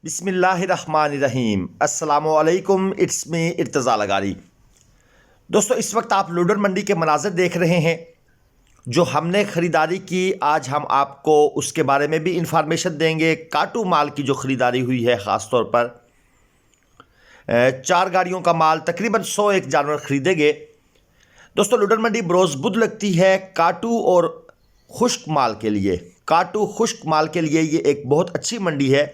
बिस्मिल्लाहिर्रहमानिर्रहीम अस्सलामुअलैकुम। It's me Irtaza Lagari. दोस्तों, इस वक्त आप लूडर मंडी के मनाज़र देख रहे हैं जो हमने ख़रीदारी की। आज हम आपको उसके बारे में भी इंफॉर्मेशन देंगे। काटू माल की जो ख़रीदारी हुई है, ख़ास तौर पर 4 गाड़ियों का माल, तकरीबन 101 जानवर ख़रीदे गए। दोस्तों, लूडर मंडी बरोज़ बुध लगती है काटू और खुश्क माल के लिए। काटू खुश्क माल के लिए ये एक बहुत अच्छी मंडी है।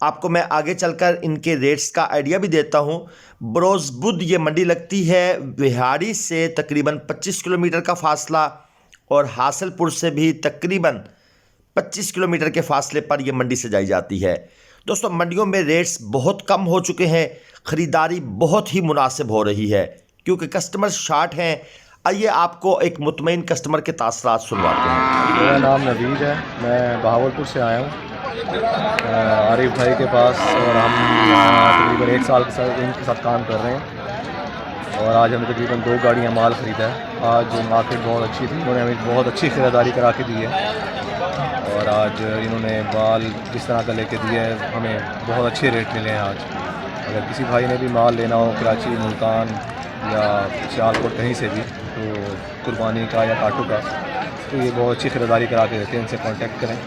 आपको मैं आगे चलकर इनके रेट्स का आइडिया भी देता हूँ। बरोज़ बुध ये मंडी लगती है बिहाड़ी से तकरीबन 25 किलोमीटर का फासला, और हासिलपुर से भी तकरीबन 25 किलोमीटर के फासले पर यह मंडी सजाई जाती है। दोस्तों, मंडियों में रेट्स बहुत कम हो चुके हैं, ख़रीदारी बहुत ही मुनासिब हो रही है क्योंकि कस्टमर शार्ट हैं। आइए आपको एक मुतमईन कस्टमर के तासरात सुनवाते हैं। मेरा नाम नवीद है, मैं बहावलपुर से आया हूँ आरिफ भाई के पास, और हम तकरीबन 1 साल के साथ इनके साथ काम कर रहे हैं। और आज हमने तकरीबन 2 गाड़ियाँ माल ख़रीदा है। आज मार्केट बहुत अच्छी थी, इन्होंने हमें बहुत अच्छी ख़रीदारी करा के दी है। और आज इन्होंने माल जिस तरह का लेके दिया है, हमें बहुत अच्छे रेट मिले हैं आज। अगर किसी भाई ने भी माल लेना हो कराची, मुल्तान या सियालकोट कहीं से भी, तो कुर्बानी का या काटू का, तो ये बहुत अच्छी ख़रीदारी करा के देते हैं। इनसे कांटेक्ट करें।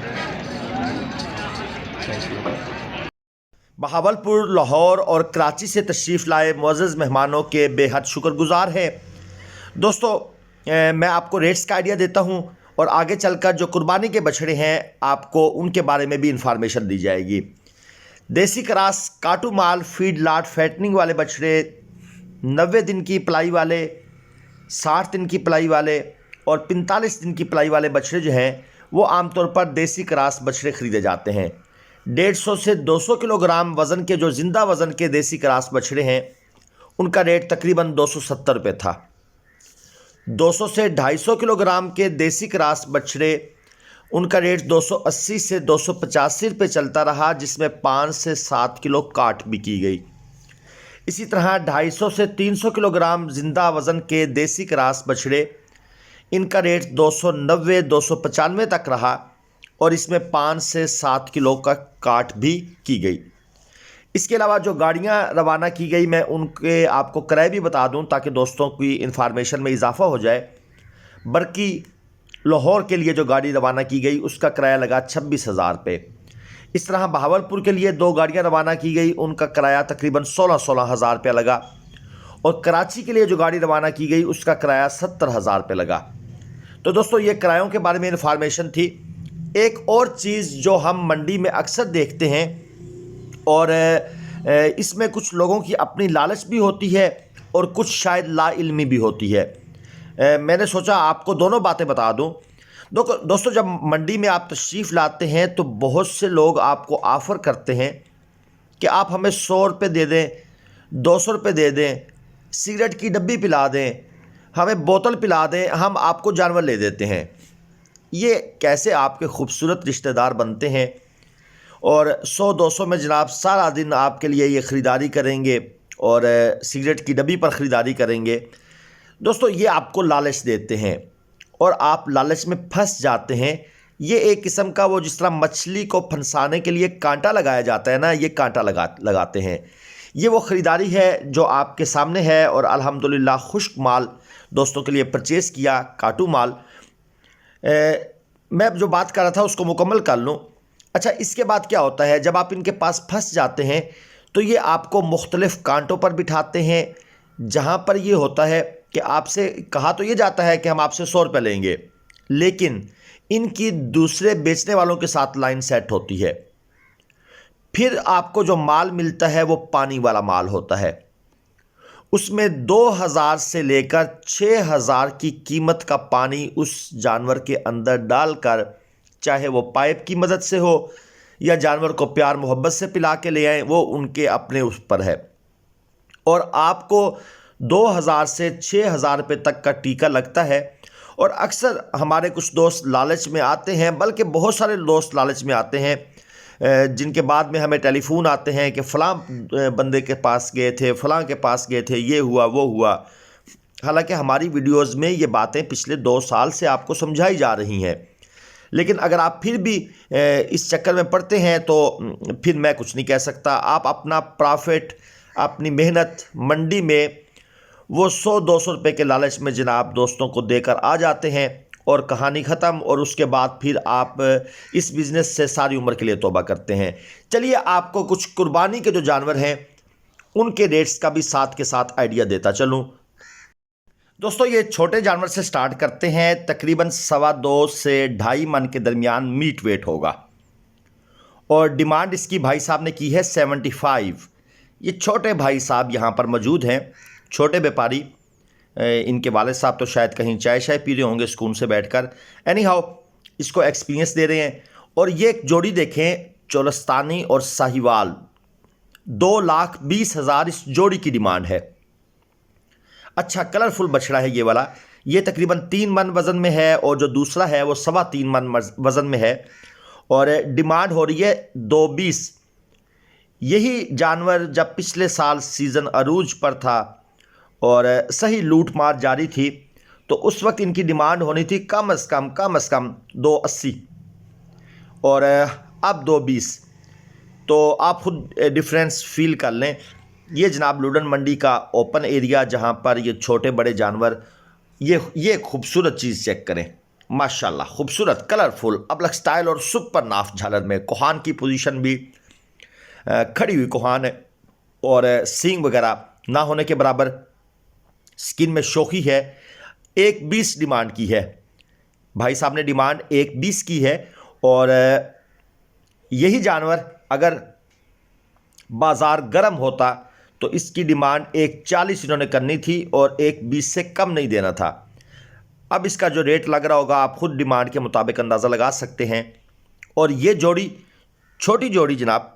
बहावलपुर, लाहौर और कराची से तशरीफ़ लाए मुअज़्ज़ज़ मेहमानों के बेहद शुक्रगुज़ार हैं। दोस्तों, मैं आपको रेट्स का आइडिया देता हूं और आगे चलकर जो कुर्बानी के बछड़े हैं आपको उनके बारे में भी इंफॉर्मेशन दी जाएगी। देसी क्रॉस काटू माल फीड लाट फैटनिंग वाले बछड़े 90 दिन की पलाई वाले, 60 दिन की पलाई वाले और 45 दिन की पलाई वाले बछड़े जो हैं वो आमतौर पर देसी क्रॉस बछड़े ख़रीदे जाते हैं। 150 से 200 किलोग्राम वज़न के जो ज़िंदा वज़न के देसी क्रॉस बछड़े हैं उनका रेट तकरीबन 270 रुपये था। 200 से 250 किलोग्राम के देसी क्रॉस बछड़े, उनका रेट 280 से 285 रुपये चलता रहा, जिसमें 5 से 7 किलो काट भी की गई। इसी तरह 250 से 300 किलोग्राम ज़िंदा वज़न के देसी क्रॉस बछड़े, इनका रेट 290 295 तक रहा और इसमें 5 से 7 किलो का काट भी की गई। इसके अलावा जो गाड़ियां रवाना की गई, मैं उनके आपको किराए भी बता दूं ताकि दोस्तों की इन्फॉर्मेशन में इजाफ़ा हो जाए। बरकी लाहौर के लिए जो गाड़ी रवाना की गई उसका किराया लगा 26,000 रुपये। इस तरह बहावलपुर के लिए 2 गाड़ियां रवाना की गई, उनका किराया तकरीबन 16-16 हज़ार रुपया लगा, और कराची के लिए जो गाड़ी रवाना की गई उसका किराया 70,000 रुपये लगा। तो दोस्तों, ये किरायों के बारे में इन्फॉर्मेशन थी। एक और चीज़ जो हम मंडी में अक्सर देखते हैं, और इसमें कुछ लोगों की अपनी लालच भी होती है और कुछ शायद लाइल्मी भी होती है। मैंने सोचा आपको दोनों बातें बता दूं। दोस्तों, जब मंडी में आप तशरीफ़ लाते हैं तो बहुत से लोग आपको ऑफ़र करते हैं कि आप हमें 100 रुपये दे दें, 200 रुपये दे दें, सिगरेट की डब्बी पिला दें, हमें बोतल पिला दें, हम आपको जानवर ले देते हैं। ये कैसे आपके खूबसूरत रिश्तेदार बनते हैं और 100-200 में जनाब सारा दिन आपके लिए ये ख़रीदारी करेंगे और सिगरेट की डब्बी पर ख़रीदारी करेंगे। दोस्तों, ये आपको लालच देते हैं और आप लालच में फंस जाते हैं। ये एक किस्म का, वो जिस तरह मछली को फंसाने के लिए कांटा लगाया जाता है ना, ये कांटा लगाते हैं। ये वो ख़रीदारी है जो आपके सामने है, और अल्हम्दुलिल्लाह खुश्क माल दोस्तों के लिए परचेज़ किया, काटू माल। मैं जो बात कर रहा था उसको मुकम्मल कर लूँ। अच्छा, इसके बाद क्या होता है, जब आप इनके पास फंस जाते हैं तो ये आपको मुख्तलिफ़ कांटों पर बिठाते हैं, जहाँ पर ये होता है कि आपसे कहा तो ये जाता है कि हम आपसे 100 रुपये लेंगे, लेकिन इनकी दूसरे बेचने वालों के साथ लाइन सेट होती है। फिर आपको जो माल मिलता है वो पानी वाला माल होता है। उसमें 2,000 से लेकर 6,000 की कीमत का पानी उस जानवर के अंदर डालकर, चाहे वो पाइप की मदद से हो या जानवर को प्यार मोहब्बत से पिला के ले आएँ, वो उनके अपने उस पर है। और आपको 2,000 से 6,000 रुपये तक का टीका लगता है। और अक्सर हमारे कुछ दोस्त लालच में आते हैं, बल्कि बहुत सारे दोस्त लालच में आते हैं, जिनके बाद में हमें टेलीफोन आते हैं कि फ़लाँ बंदे के पास गए थे, फ़लाँ के पास गए थे, ये हुआ वो हुआ। हालांकि हमारी वीडियोज़ में ये बातें पिछले 2 साल से आपको समझाई जा रही हैं। लेकिन अगर आप फिर भी इस चक्कर में पड़ते हैं तो फिर मैं कुछ नहीं कह सकता। आप अपना प्रॉफिट, अपनी मेहनत मंडी में वो 100-200 रुपये के लालच में जनाब दोस्तों को देकर आ जाते हैं और कहानी ख़त्म, और उसके बाद फिर आप इस बिज़नेस से सारी उम्र के लिए तौबा करते हैं। चलिए आपको कुछ कुर्बानी के जो जानवर हैं उनके रेट्स का भी साथ के साथ आइडिया देता चलूँ। दोस्तों ये छोटे जानवर से स्टार्ट करते हैं। तकरीबन 2.25 से 2.5 मन के दरमियान मीट वेट होगा और डिमांड इसकी भाई साहब ने की है 75। ये छोटे भाई साहब यहाँ पर मौजूद हैं, छोटे व्यापारी। इनके वालिद साहब तो शायद कहीं चाय शाय पी रहे होंगे सुकून से बैठकर। एनी हाउ इसको एक्सपीरियंस दे रहे हैं। और ये एक जोड़ी देखें, चोलस्तानी और साहिवाल, 2,20,000 इस जोड़ी की डिमांड है। अच्छा कलरफुल बछड़ा है ये वाला। ये तकरीबन 3 मन वज़न में है और जो दूसरा है वो 3.25 मन वज़न में है और डिमांड हो रही है 2.20। यही जानवर जब पिछले साल सीज़न अरूज पर था और सही लूट मार जारी थी तो उस वक्त इनकी डिमांड होनी थी कम से कम 2.80 और अब 2.20। तो आप खुद डिफरेंस फील कर लें। ये जनाब लुडन मंडी का ओपन एरिया जहाँ पर ये छोटे बड़े जानवर, ये खूबसूरत चीज़ चेक करें, माशाल्लाह खूबसूरत, कलरफुल, अबलग स्टाइल और सुपर नाफ झालर में। कोहान की पोजीशन भी खड़ी हुई कोहान है और सींग वगैरह ना होने के बराबर, स्किन में शोखी है। 1.20 डिमांड की है भाई साहब ने, डिमांड 1.20 की है। और यही जानवर अगर बाज़ार गर्म होता तो इसकी डिमांड 1.40 इन्होंने करनी थी और 1.20 से कम नहीं देना था। अब इसका जो रेट लग रहा होगा आप खुद डिमांड के मुताबिक अंदाज़ा लगा सकते हैं। और ये जोड़ी, छोटी जोड़ी जनाब,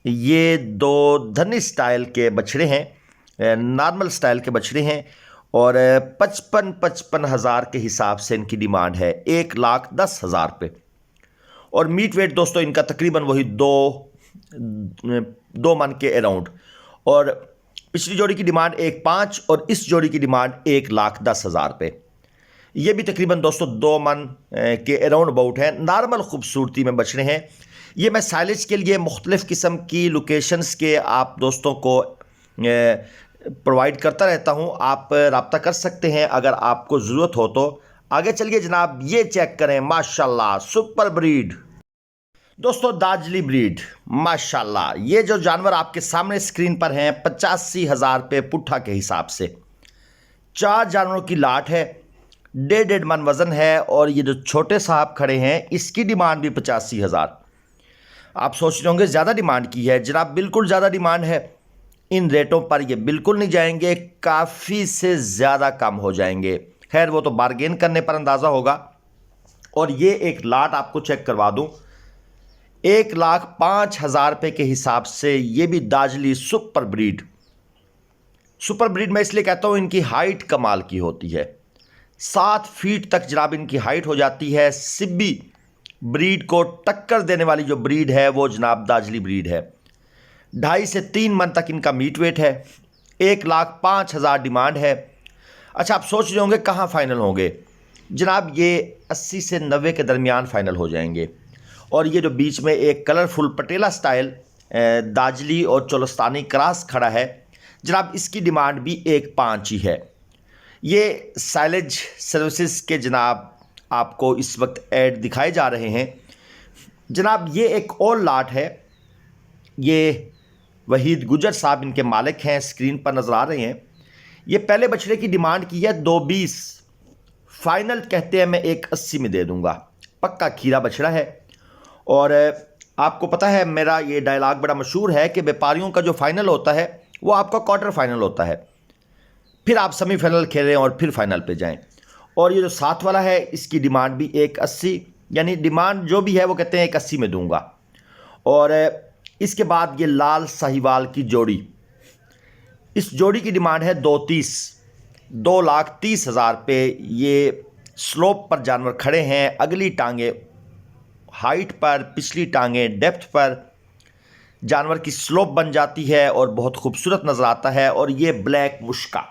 ये 2 धनी स्टाइल के बछड़े हैं, नॉर्मल स्टाइल के बछड़े हैं और 55 हज़ार के हिसाब से इनकी डिमांड है, 1,10,000 रुपये। और मीट वेट दोस्तों इनका तकरीबन वही 2 मन के अराउंड। और पिछली जोड़ी की डिमांड 1.5 और इस जोड़ी की डिमांड 1,10,000 रुपये। ये भी तकरीबन दोस्तों 2 मन के अराउंड अबाउट है। नॉर्मल खूबसूरती में बछड़े हैं। ये मैं साइलेज के लिए मुख्तलिफ़ किस्म की लोकेशंस के आप दोस्तों को प्रोवाइड करता रहता हूँ। आप रब्ता कर सकते हैं अगर आपको ज़रूरत हो तो। आगे चलिए जनाब, ये चेक करें, माशाल्लाह सुपर ब्रीड दोस्तों, दाजली ब्रीड, माशाल्लाह। ये जो जानवर आपके सामने स्क्रीन पर हैं 85,000 रुपये पुट्ठा के हिसाब से। 4 जानवरों की लाट है, 1.5 मन वज़न है। और ये जो छोटे साहब खड़े हैं इसकी डिमांड भी 85,000। आप सोच रहे होंगे ज़्यादा डिमांड की है। जनाब बिल्कुल ज़्यादा डिमांड है। इन रेटों पर ये बिल्कुल नहीं जाएंगे, काफ़ी से ज़्यादा कम हो जाएंगे। खैर वो तो बारगेन करने पर अंदाज़ा होगा। और ये एक लाट आपको चेक करवा दूँ, 1,05,000 रुपये के हिसाब से। ये भी दाजली सुपर ब्रीड। सुपर ब्रीड मैं इसलिए कहता हूँ इनकी हाइट कमाल की होती है, 7 फीट तक जनाब इनकी हाइट हो जाती है। सिब्बी ब्रीड को टक्कर देने वाली जो ब्रीड है वो जनाब दाजली ब्रीड है। 2.5 से 3 मन तक इनका मीट वेट है, 1,05,000 डिमांड है। अच्छा आप सोच रहे होंगे कहाँ फ़ाइनल होंगे? जनाब ये 80 से 90 के दरमियान फ़ाइनल हो जाएंगे। और ये जो बीच में एक कलरफुल पटेला स्टाइल दाजली और चोलस्तानी क्रॉस खड़ा है जनाब, इसकी डिमांड भी 1.5 ही है। ये साइलेज सर्विसेज के जनाब आपको इस वक्त ऐड दिखाए जा रहे हैं। जनाब ये एक और लाट है, ये वहीद गुजर साहब इनके मालिक हैं, स्क्रीन पर नज़र आ रहे हैं। ये पहले बछड़े की डिमांड की है 2.20, फाइनल कहते हैं मैं 1.80 में दे दूंगा। पक्का खीरा बछड़ा है। और आपको पता है मेरा ये डायलॉग बड़ा मशहूर है कि व्यापारियों का जो फाइनल होता है वो आपका क्वार्टर फाइनल होता है, फिर आप सेमीफाइनल खेलें और फिर फाइनल पे जाएं। और ये जो साथ वाला है इसकी डिमांड भी 1.80, यानी डिमांड जो भी है वो कहते हैं 1.80 में दूंगा। और इसके बाद ये लाल साहिवाल की जोड़ी, इस जोड़ी की डिमांड है 2.30, 2,30,000 रुपये। ये स्लोप पर जानवर खड़े हैं, अगली टांगे हाइट पर, पिछली टांगे डेप्थ पर। जानवर की स्लोप बन जाती है और बहुत खूबसूरत नज़र आता है। और ये ब्लैक मुश्का,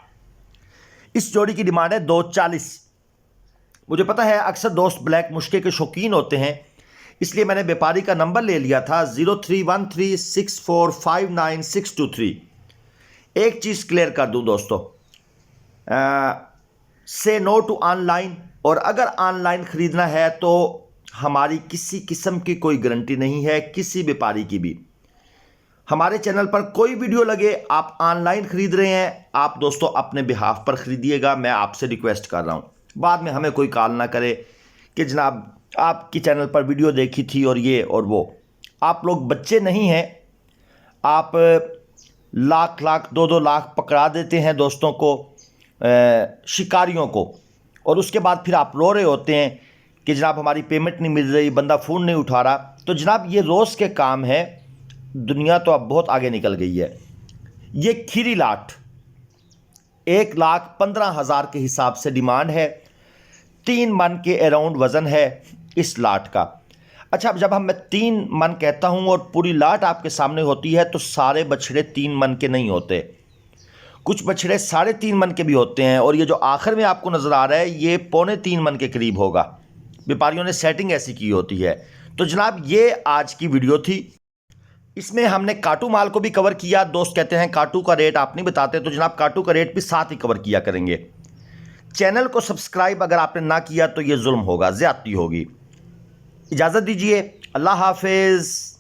इस जोड़ी की डिमांड है 2.40। मुझे पता है अक्सर दोस्त ब्लैक मुश्के के शौकीन होते हैं, इसलिए मैंने व्यापारी का नंबर ले लिया था 03136459 एक चीज़ क्लियर कर दूं दोस्तों, से नो टू ऑनलाइन। और अगर ऑनलाइन ख़रीदना है तो हमारी किसी किस्म की कोई गारंटी नहीं है, किसी व्यापारी की भी। हमारे चैनल पर कोई वीडियो लगे आप ऑनलाइन ख़रीद रहे हैं, आप दोस्तों अपने बिहाफ पर ख़रीदिएगा, मैं आपसे रिक्वेस्ट कर रहा हूँ। बाद में हमें कोई कॉल ना करे कि जनाब आपकी चैनल पर वीडियो देखी थी और ये और वो। आप लोग बच्चे नहीं हैं, आप लाख लाख 2-2 लाख पकड़ा देते हैं दोस्तों को, शिकारियों को, और उसके बाद फिर आप रो रहे होते हैं कि जनाब हमारी पेमेंट नहीं मिल रही, बंदा फ़ोन नहीं उठा रहा। तो जनाब ये रोज़ के काम है, दुनिया तो अब बहुत आगे निकल गई है। ये खीरी लाट 1,15,000 के हिसाब से डिमांड है, 3 मन के अराउंड वज़न है इस लाट का। अच्छा, अब जब मैं 3 मन कहता हूँ और पूरी लाट आपके सामने होती है तो सारे बछड़े 3 मन के नहीं होते, कुछ बछड़े 3.5 मन के भी होते हैं, और ये जो आखिर में आपको नज़र आ रहा है ये 3.25 मन के करीब होगा। व्यापारियों ने सेटिंग ऐसी की होती है। तो जनाब ये आज की वीडियो थी, इसमें हमने काटू माल को भी कवर किया। दोस्त कहते हैं काटू का रेट आप नहीं बताते, तो जनाब काटू का रेट भी साथ ही कवर किया करेंगे। चैनल को सब्सक्राइब अगर आपने ना किया तो ये जुल्म होगा, ज़्यादती होगी। इजाज़त दीजिए, अल्लाह हाफिज़।